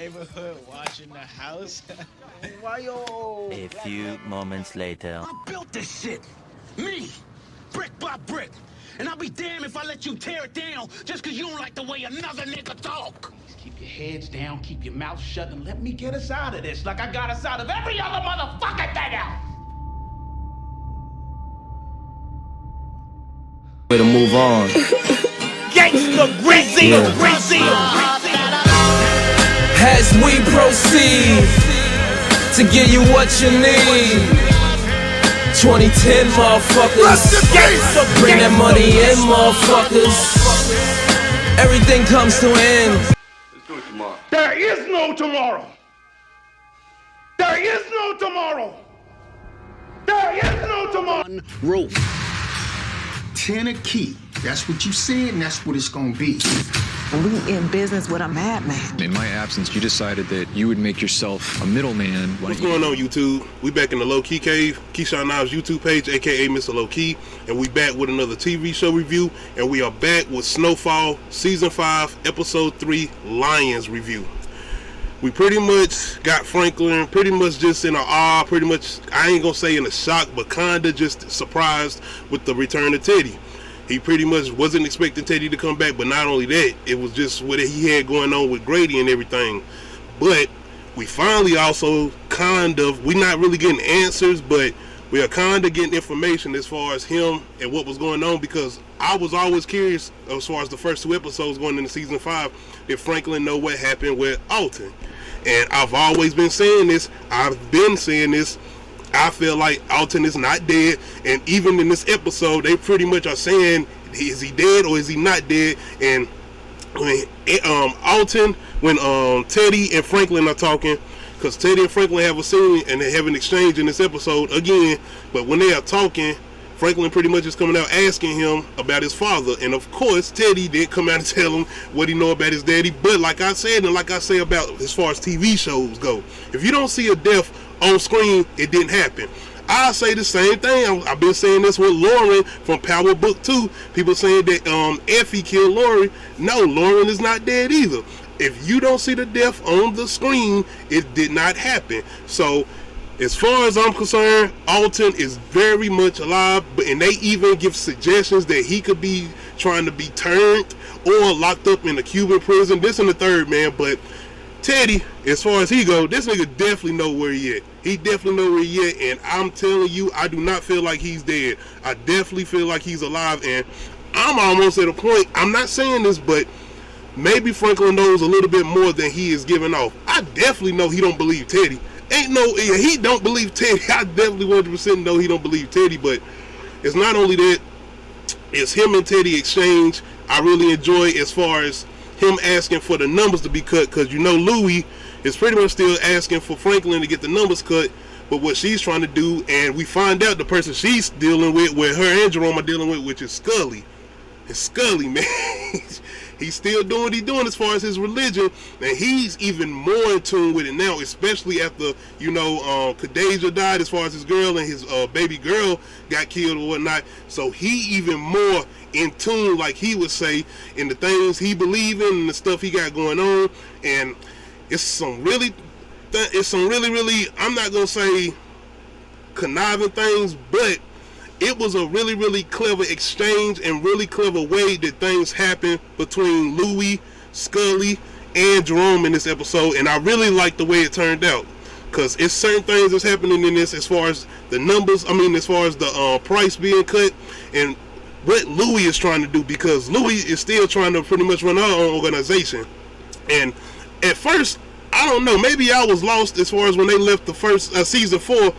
neighborhood watching the house. Why yo? A few moments later. I built this shit. Me. Brick by brick. And I'll be damned if I let you tear it down just because you don't like the way another nigga talk. Please keep your heads down, keep your mouth shut, and let me get us out of this like I got us out of every other motherfucking thing out. Way to move on. Gangsta Greasy, Greasy. As we proceed to give you what you need. 2010 motherfuckers. Bring that money in, motherfuckers. Everything comes to an end. Let's do it tomorrow. There is no tomorrow. There is no tomorrow. There is no tomorrow. Roof. 10 a key. That's what you said, and that's what it's gonna be. We in business with a madman. In my absence, you decided that you would make yourself a middleman. What's going on, YouTube? We back in the Low Key Cave, Keyshawn Knobs YouTube page, aka Mr. Low Key, and we back with another TV show review, and we are back with Snowfall Season 5, Episode 3, Lions review. We pretty much got Franklin pretty much just in a awe, pretty much, I ain't gonna say in a shock, but kinda just surprised with the return of Teddy. He pretty much wasn't expecting Teddy to come back, but not only that, it was just what he had going on with Grady and everything. But we finally also we're not really getting answers, but we are kind of getting information as far as him and what was going on, because I was always curious as far as the first 2 episodes going into Season 5, if Franklin know what happened with Alton. And I've always been saying this, I feel like Alton is not dead, and even in this episode, they pretty much are saying, is he dead or is he not dead? And when Teddy and Franklin are talking, because Teddy and Franklin have a scene and they have an exchange in this episode again, but when they are talking, Franklin pretty much is coming out asking him about his father, and of course Teddy didn't come out and tell him what he know about his daddy. But like I said, and like I say about as far as TV shows go, if you don't see a death on screen, it didn't happen. I say the same thing. I've been saying this with Lauren from Power Book 2. People saying that Effie killed Lauren. No, Lauren is not dead either. If you don't see the death on the screen, it did not happen. So as far as I'm concerned, Alton is very much alive, and they even give suggestions that he could be trying to be turned or locked up in a Cuban prison. This and the third, man. But Teddy, as far as he go, this nigga definitely know where he at. He definitely know where he at, and I'm telling you, I do not feel like he's dead. I definitely feel like he's alive, and I'm almost at a point, I'm not saying this, but maybe Franklin knows a little bit more than he is giving off. I definitely know he don't believe Teddy. He don't believe Teddy. I definitely 100% know he don't believe Teddy, but it's not only that, it's him and Teddy exchange I really enjoy, as far as him asking for the numbers to be cut, because you know Louie is pretty much still asking for Franklin to get the numbers cut, but what she's trying to do, and we find out the person she's dealing with, where her and Jerome are dealing with, which is Scully. It's Scully, man. He's still doing what he's doing as far as his religion, and he's even more in tune with it now, especially after, Khadijah died, as far as his girl and his baby girl got killed or whatnot. So he even more in tune, like he would say, in the things he believe in and the stuff he got going on. And it's some really, I'm not gonna say conniving things, but it was a really, really clever exchange and really clever way that things happen between Louie, Scully, and Jerome in this episode, and I really like the way it turned out, because it's certain things that's happening in this as far as the numbers, as far as the price being cut, and what Louie is trying to do, because Louie is still trying to pretty much run our own organization. And at first, I don't know, maybe I was lost as far as when they left the first season 4.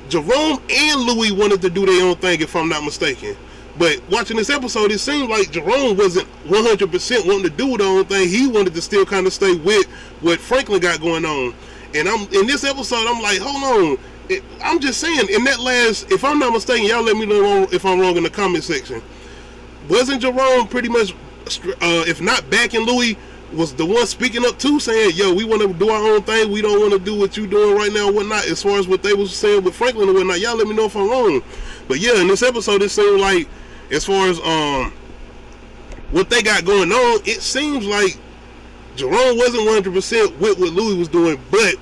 Jerome and Louie wanted to do their own thing, if I'm not mistaken. But watching this episode, it seemed like Jerome wasn't 100% wanting to do the own thing. He wanted to still kind of stay with what Franklin got going on. And in this episode, I'm like, hold on. I'm just saying, in that last, if I'm not mistaken, y'all let me know if I'm wrong in the comment section. Wasn't Jerome pretty much, if not backing Louie, was the one speaking up too, saying, yo, we want to do our own thing, we don't want to do what you doing right now and whatnot, as far as what they was saying with Franklin and whatnot. Y'all let me know if I'm wrong. But yeah, in this episode, it seemed like, as far as what they got going on, it seems like Jerome wasn't 100% with what Louis was doing, but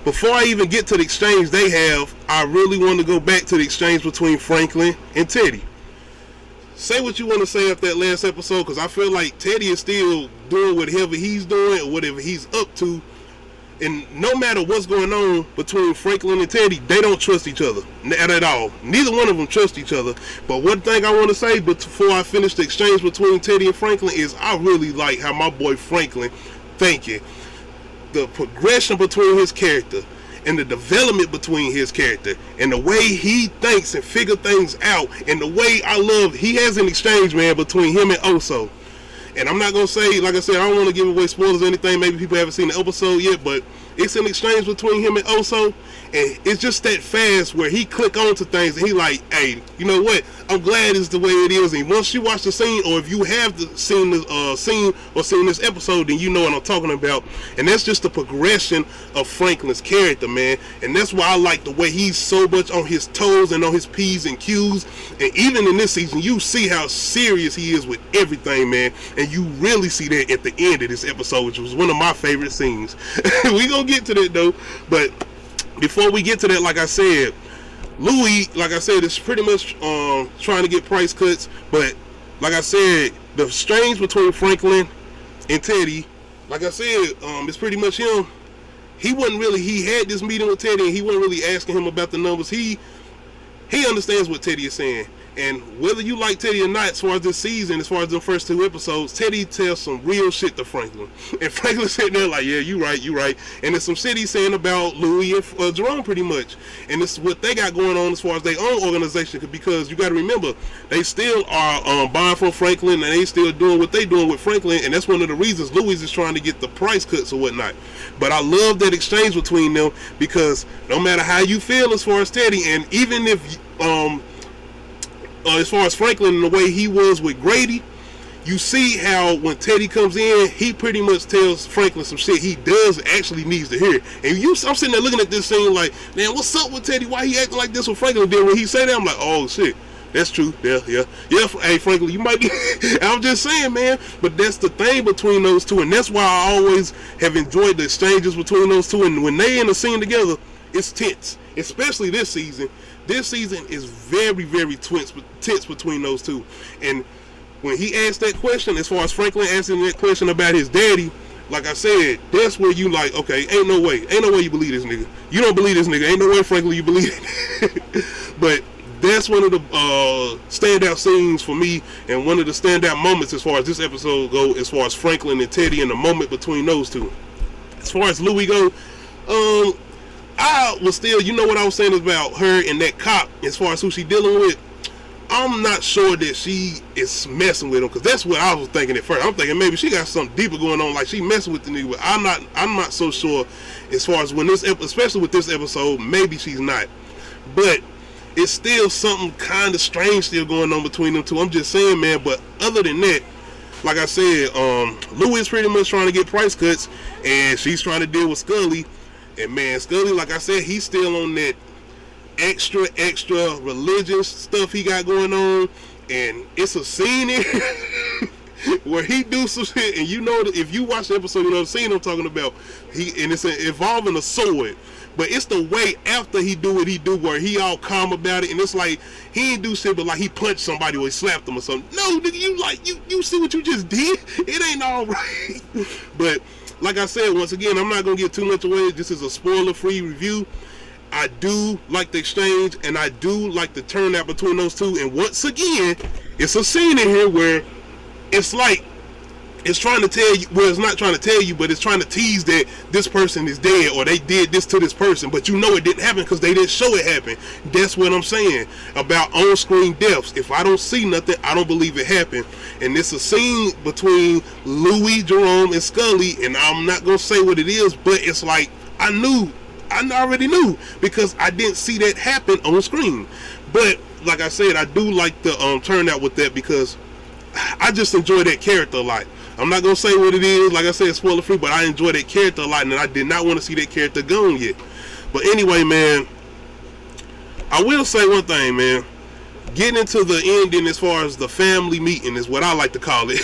before I even get to the exchange they have, I really want to go back to the exchange between Franklin and Teddy. Say what you want to say after that last episode, because I feel like Teddy is still doing whatever he's doing or whatever he's up to. And no matter what's going on between Franklin and Teddy, they don't trust each other. Not at all. Neither one of them trust each other. But one thing I want to say before I finish the exchange between Teddy and Franklin is I really like how my boy Franklin thinking. The progression between his character and the development between his character and the way he thinks and figure things out and the way I love, he has an exchange, man, between him and Oso. And I'm not going to say, like I said, I don't want to give away spoilers or anything. Maybe people haven't seen the episode yet, but it's an exchange between him and Oso. And it's just that fast where he click on to things and he like, hey, you know what? I'm glad it's the way it is. And once you watch the scene, or if you have seen the scene or seen this episode, then you know what I'm talking about. And that's just the progression of Franklin's character, man. And that's why I like the way he's so much on his toes and on his P's and Q's. And even in this season, you see how serious he is with everything, man. And you really see that at the end of this episode, which was one of my favorite scenes. We gonna get to that though, but before we get to that, like I said, Louis, like I said, is pretty much trying to get price cuts. But like I said, the exchange between Franklin and Teddy, like I said, it's pretty much him. He had this meeting with Teddy and he wasn't really asking him about the numbers. He understands what Teddy is saying. And whether you like Teddy or not, as far as this season, as far as the first 2 episodes, Teddy tells some real shit to Franklin. And Franklin's sitting there like, yeah, you right. And there's some shit he's saying about Louis and Jerome pretty much. And this is what they got going on as far as their own organization. Because you got to remember, they still are buying from Franklin and they still doing what they doing with Franklin. And that's one of the reasons Louis is trying to get the price cuts or whatnot. But I love that exchange between them because no matter how you feel as far as Teddy, and even if as far as Franklin and the way he was with Grady, you see how when Teddy comes in, he pretty much tells Franklin some shit he does actually needs to hear. And I'm sitting there looking at this scene like, man, what's up with Teddy? Why he acting like this with Franklin? Then when he say that, I'm like, oh shit, that's true. Yeah. Hey, Franklin, you might be. I'm just saying, man. But that's the thing between those two, and that's why I always have enjoyed the exchanges between those two. And when they in a scene together, it's tense, especially this season. This season is very, very tense between those two. And when he asked that question, as far as Franklin asking that question about his daddy, like I said, that's where you like, okay, ain't no way you believe this nigga. You don't believe this nigga. Ain't no way, Franklin, you believe it. But that's one of the standout scenes for me, and one of the standout moments as far as this episode go, as far as Franklin and Teddy and the moment between those two. As far as Louis go, I was still, you know what I was saying about her and that cop, as far as who she dealing with. I'm not sure that she is messing with him, because that's what I was thinking at first. I'm thinking maybe she got something deeper going on, like she messing with the nigga. But I'm not so sure as far as when this, especially with this episode, maybe she's not. But it's still something kind of strange still going on between them two. I'm just saying, man. But other than that, like I said, Louis is pretty much trying to get price cuts, and she's trying to deal with Scully. And man, Scully, like I said, he's still on that extra religious stuff he got going on. And it's a scene in where he do some shit, and you know, if you watch the episode, you know the scene I'm talking about. And it's involving a sword. But it's the way after he do what he do, where he all calm about it, and it's like he ain't do shit, but like he punched somebody or he slapped them or something. No, nigga, you see what you just did? It ain't all right. But like I said, once again, I'm not gonna give too much away. This is a spoiler-free review. I do like the exchange, and I do like the turnout between those two. And once again, it's a scene in here where it's like it's trying to tell you, well, it's not trying to tell you, but it's trying to tease that this person is dead or they did this to this person, but you know it didn't happen because they didn't show it happen. That's what I'm saying about on-screen deaths. If I don't see nothing, I don't believe it happened. And it's a scene between Louis, Jerome, and Scully, and I'm not going to say what it is, but it's like I already knew because I didn't see that happen on screen. But like I said, I do like the turnout with that because I just enjoy that character a lot. I'm not going to say what it is. Like I said, spoiler free, but I enjoy that character a lot, and I did not want to see that character gone yet. But anyway, man, I will say one thing, man. Getting into the ending as far as the family meeting is what I like to call it.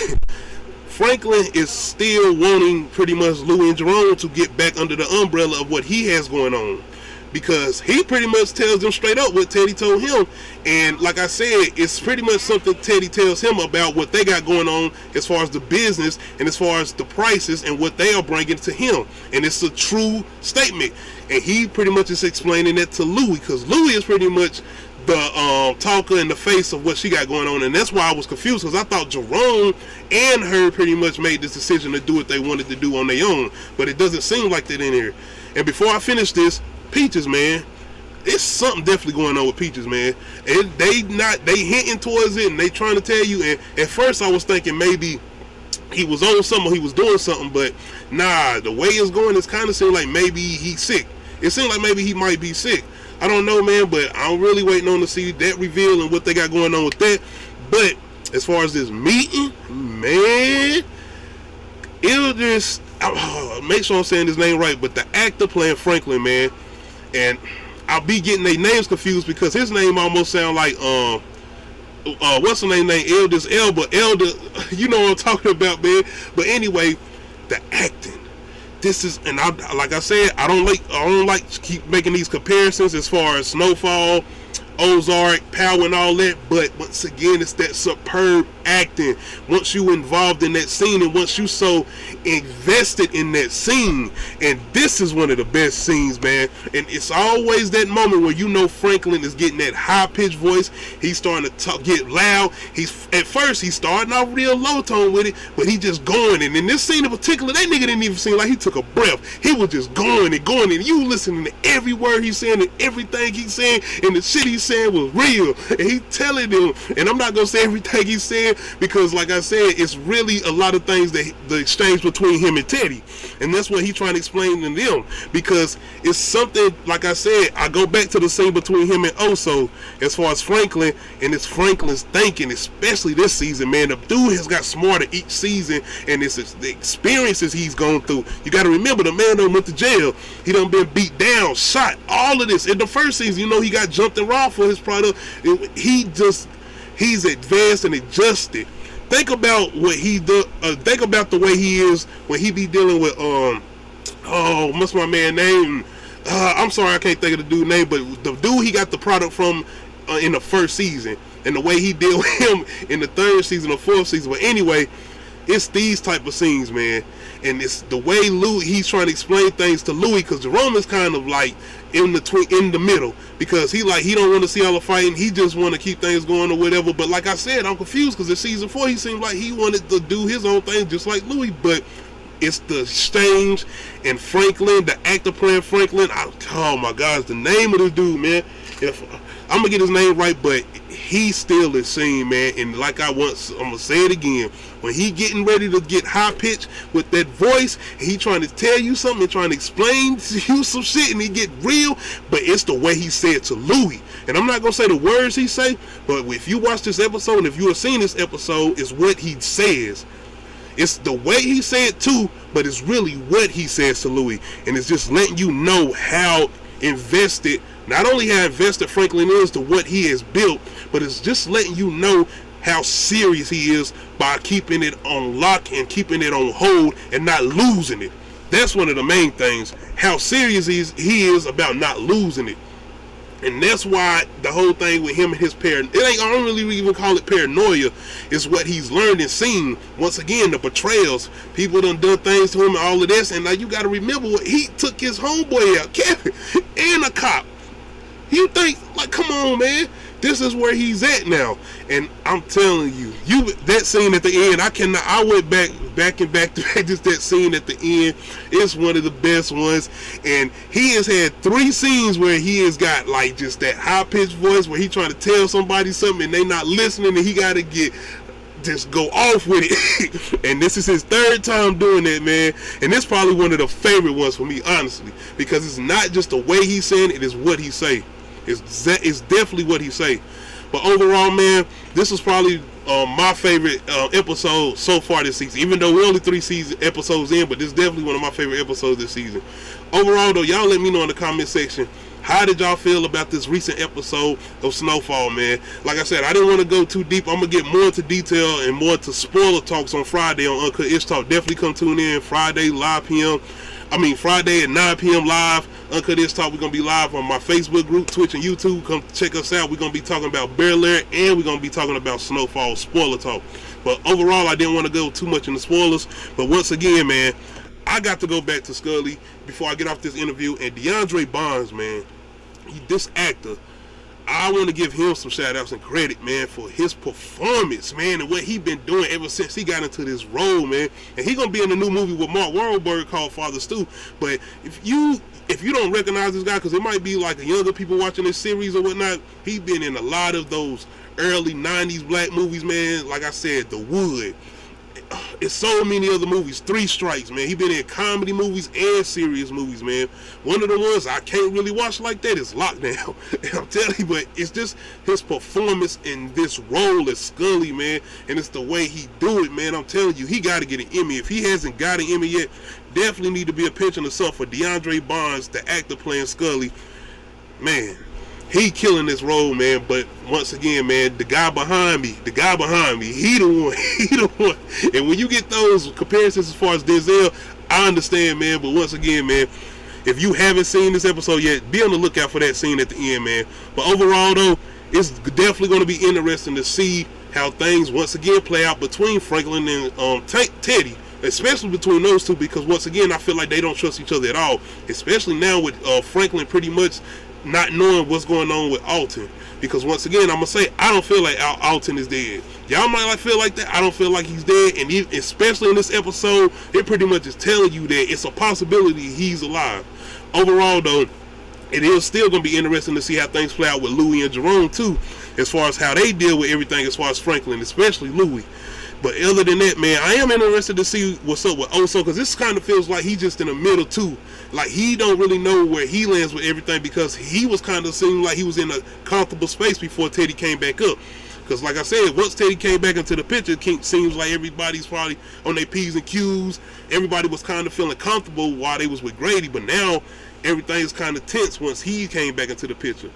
Franklin is still wanting pretty much Louie and Jerome to get back under the umbrella of what he has going on, because he pretty much tells them straight up what Teddy told him. And like I said, it's pretty much something Teddy tells him about what they got going on as far as the business and as far as the prices and what they are bringing to him. And it's a true statement. And he pretty much is explaining that to Louie, because Louie is pretty much the talker in the face of what she got going on. And that's why I was confused, because I thought Jerome and her pretty much made this decision to do what they wanted to do on their own. But it doesn't seem like that in here. And before I finish this, Peaches, man, it's something definitely going on with Peaches, man. And they hinting towards it, and they trying to tell you. And at first I was thinking maybe he was on something, he was doing something, but nah, the way it's going, it's kind of seemed like maybe he's sick. It seemed like maybe he might be sick. I don't know, man, but I'm really waiting on to see that reveal and what they got going on with that. But as far as this meeting, man, it'll just make sure I'm saying his name right, but the actor playing Franklin, man, and I'll be getting their names confused because his name almost sound like what's the name? Elder's Elba, Elder. You know what I'm talking about, man. But anyway, the acting. This is, and like I said, I don't like to keep making these comparisons as far as Snowfall, Ozark, Power, and all that. But once again, it's that superb acting. Once you involved in that scene, and once you so invested in that scene, and this is one of the best scenes, man. And it's always that moment where you know Franklin is getting that high pitched voice. He's starting to talk, get loud. At first he's starting off real low tone with it, but he just going. And in this scene in particular, that nigga didn't even seem like he took a breath. He was just going and going, and you listening to every word he's saying and everything he's saying, and the shit he's saying was real. And he telling them, and I'm not gonna say everything he's saying, because like I said, it's really a lot of things that the exchange between him and Teddy, and that's what he's trying to explain to them, because it's something, like I said, I go back to the scene between him and Oso as far as Franklin, and it's Franklin's thinking, especially this season, man. The dude has got smarter each season, and it's the experiences he's gone through. You got to remember, the man done went to jail. He done been beat down, shot, all of this. In the first season, you know, he got jumped and robbed for his product. He's advanced and adjusted. Think about what he do. Think about the way he is when he be dealing with what's my man name? I'm sorry, I can't think of the dude's name, but the dude he got the product from in the first season, and the way he deal with him in the third season or fourth season. But anyway, it's these type of scenes, man, and it's the way he's trying to explain things to Louie, because Jerome is kind of like in the middle, because he don't want to see all the fighting. He just want to keep things going or whatever. But like I said, I'm confused, because in season 4 he seemed like he wanted to do his own thing just like Louie. But it's the exchange, and Franklin, the actor playing Franklin, oh my God, the name of the dude, man. I'm gonna get his name right, but he still is seen, man. And like I'm gonna say it again, when he getting ready to get high pitched with that voice, he trying to tell you something and trying to explain to you some shit, and he get real, but it's the way he said to Louie. And I'm not gonna say the words he say, but if you watch this episode, and if you have seen this episode, it's what he says. It's the way he said too, but it's really what he says to Louie. And it's just letting you know how invested, not only how invested Franklin is to what he has built, but it's just letting you know how serious he is by keeping it on lock and keeping it on hold and not losing it. That's one of the main things, how serious he is about not losing it. And that's why the whole thing with him and his I don't really even call it paranoia. It's what he's learned and seen. Once again, the betrayals. People done things to him and all of this. And now you got to remember, what he took his homeboy out, Kevin, and a cop. You think, like, come on, man. This is where he's at now. And I'm telling you, that scene at the end, I went back to back just that scene at the end. It's one of the best ones. And he has had 3 scenes where he has got like just that high-pitched voice where he trying to tell somebody something and they not listening, and he got to just go off with it. And this is his 3rd time doing that, man. And it's probably one of the favorite ones for me, honestly, because it's not just the way he's saying it, is what he say. It's definitely what he say. But overall, man, this is probably my favorite episode so far this season. Even though we're only 3 episodes in, but this is definitely one of my favorite episodes this season. Overall, though, y'all let me know in the comment section How did y'all feel about this recent episode of Snowfall, man? Like I said, I didn't want to go too deep. I'm going to get more into detail and more into spoiler talks on Friday on Uncut Ish Talk. Definitely come tune in Friday at 9 p.m. live. Uncut Ish Talk, we're going to be live on my Facebook group, Twitch, and YouTube. Come check us out. We're going to be talking about Bear Lair, and we're going to be talking about Snowfall spoiler talk. But overall, I didn't want to go too much into spoilers. But once again, man, I got to go back to Scully before I get off this interview. And DeAndre Barnes, man, this actor, I want to give him some shout outs and credit, man, for his performance, man, and what he been doing ever since he got into this role, man. And he gonna be in a new movie with Mark Wahlberg called Father Stu. But if you don't recognize this guy, because it might be like younger people watching this series or whatnot, he been in a lot of those early 90s black movies, man. Like I said, The Wood. It's so many other movies. 3 Strikes, man. He been in comedy movies and serious movies, man. One of the ones I can't really watch like that is Lockdown. And I'm telling you, but it's just his performance in this role as Scully, man. And it's the way he do it, man. I'm telling you, he got to get an Emmy. If he hasn't got an Emmy yet, definitely need to be a pension of something for DeAndre Barnes, the actor playing Scully. Man, he killing this role, man. But once again, man, the guy behind me, he the one. And when you get those comparisons as far as Denzel, I understand, man. But once again, man, if you haven't seen this episode yet, be on the lookout for that scene at the end, man. But overall, though, it's definitely going to be interesting to see how things once again play out between Franklin and Teddy. Especially between those two, because once again, I feel like they don't trust each other at all. Especially now with Franklin pretty much not knowing what's going on with Alton. Because once again, I'm going to say, I don't feel like Alton is dead. Y'all might feel like that. I don't feel like he's dead. And especially in this episode, it pretty much is telling you that it's a possibility he's alive. Overall, though, it is still going to be interesting to see how things play out with Louis and Jerome, too. As far as how they deal with everything as far as Franklin, especially Louis. But other than that, man, I am interested to see what's up with Oso, because this kind of feels like he's just in the middle too. Like he don't really know where he lands with everything, because he was kind of seeming like he was in a comfortable space before Teddy came back up. Because like I said, once Teddy came back into the picture, it seems like everybody's probably on their P's and Q's. Everybody was kind of feeling comfortable while they was with Grady, but now everything's kind of tense once he came back into the picture.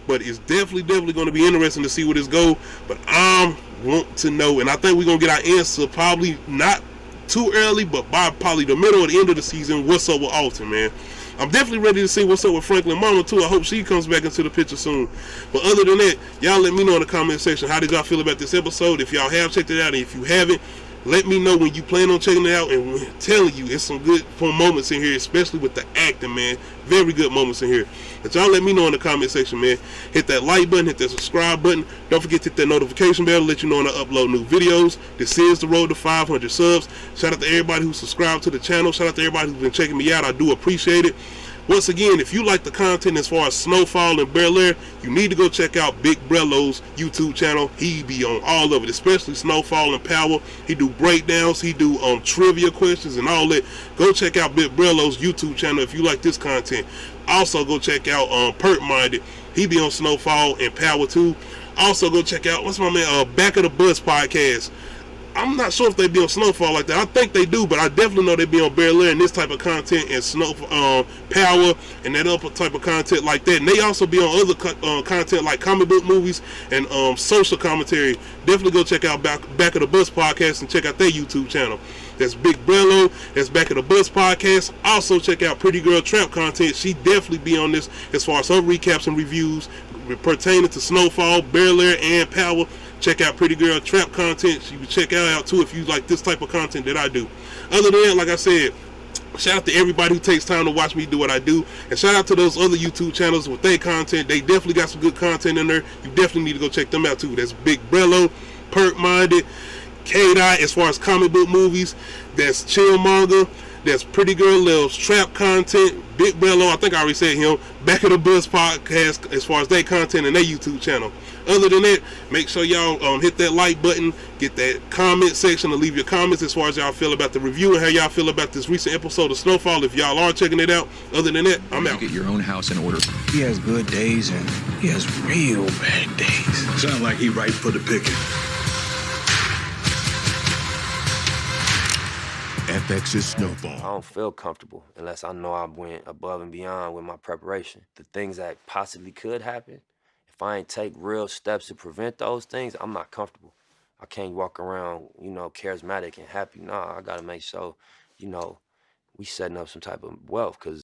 But it's definitely going to be interesting to see where this go. But I want to know, and I think we're going to get our answer probably not too early, but by probably the middle or the end of the season, what's up with Alton, man. I'm definitely ready to see what's up with Franklin Mama, too. I hope she comes back into the picture soon. But other than that, y'all let me know in the comment section, how did y'all feel about this episode? If y'all have checked it out, and if you haven't, let me know when you plan on checking it out. And I'm telling you, it's some good fun moments in here, especially with the acting, man. Very good moments in here. But y'all let me know in the comment section, man. Hit that like button, hit that subscribe button. Don't forget to hit that notification bell to let you know when I upload new videos. This is the road to 500 subs. Shout out to everybody who subscribed to the channel. Shout out to everybody who's been checking me out. I do appreciate it. Once again, if you like the content as far as Snowfall and Bear Lair, you need to go check out Big Brello's YouTube channel. He be on all of it, especially Snowfall and Power. He do breakdowns, he do trivia questions and all that. Go check out Big Brello's YouTube channel if you like this content. Also, go check out Perk Minded. He be on Snowfall and Power too. Also, go check out, what's my man, Back of the Bus podcast. I'm not sure if they be on Snowfall like that. I think they do, but I definitely know they be on Bear Lair and this type of content, and Power and that other type of content like that. And they also be on other content like comic book movies and social commentary. Definitely go check out Back of the Bus podcast and check out their YouTube channel. That's Big Brello. That's Back of the Bus podcast. Also check out Pretty Girl Trap content. She definitely be on this as far as her recaps and reviews pertaining to Snowfall, Bear Lair, and Power. Check out Pretty Girl Trap content. You can check that out too if you like this type of content that I do. Other than that, like I said, shout out to everybody who takes time to watch me do what I do. And shout out to those other YouTube channels with their content. They definitely got some good content in there. You definitely need to go check them out too. That's Big Brello, Perk Minded, K-Dot as far as comic book movies. That's Chill Manga. That's Pretty Girl Loves Trap content. Big Brello, I think I already said him. Back of the Bus podcast as far as their content and their YouTube channel. Other than that, make sure y'all hit that like button, get that comment section to leave your comments as far as y'all feel about the review and how y'all feel about this recent episode of Snowfall if y'all are checking it out. Other than that, I'm out. Get your own house in order. He has good days and he has real bad days. Sound like he ripe for the picking. FX's Snowfall. I don't feel comfortable unless I know I went above and beyond with my preparation. The things that possibly could happen, if I ain't take real steps to prevent those things, I'm not comfortable. I can't walk around, you know, charismatic and happy. Nah, I gotta make sure, you know, we setting up some type of wealth, because